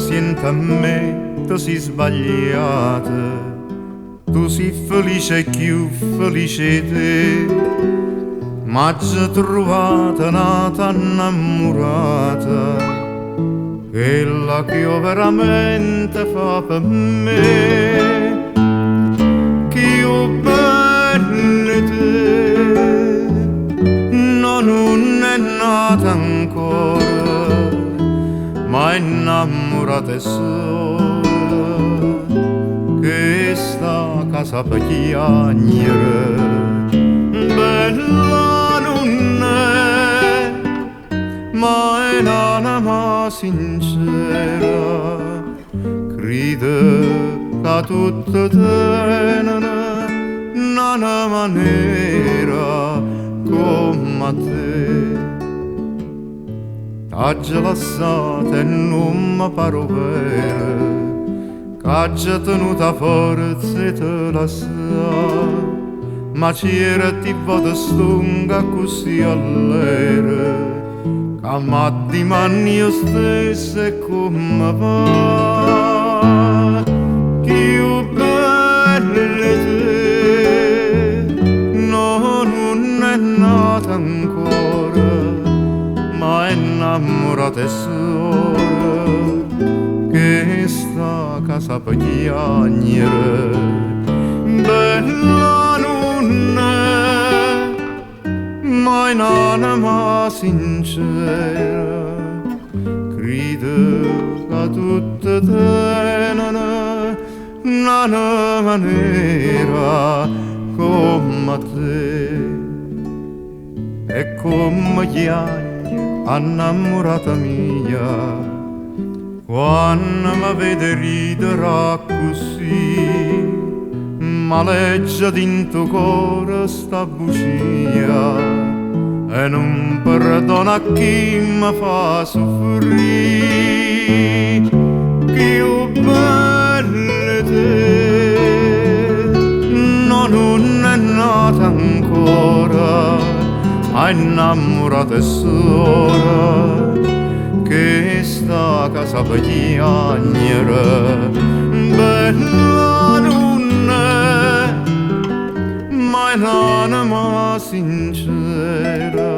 senti a me, tu sei sbagliata. Tu sei felice e più felice te, ma ci trovata nata innamorata, quella che io veramente fa per me, che io bene te, no, non è nata ancora, ma innamorata è sola, che sta casa per chiagnere, bella non è, ma è l'anima sincera, crede che tutto tenere una maniera come te. T'aggia lasciata e non mi paro vero, c'ha tenuta forza e te la sa, ma c'era tipo di stunga così all'era, che m'ha di mani io stessa e come va, che io belle te, no, non è nata ancora, ma è innamorata e sola, che sta casa per chiagnere, bella non è, ma è un'anima sincera, crede che tutte tenere una maniera come te, e come chiagna innamorata mia, quando mi vede ridere così, ma legge dentro cuore sta bugia e non perdona chi mi fa soffrire, che io belle te, no, non è nata ancora, ma innamorata è sola, che sta casa per chiagnere, bella non è, ma è l'anima sincera,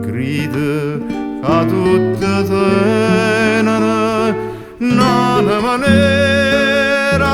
crede che tutte tenere una maniera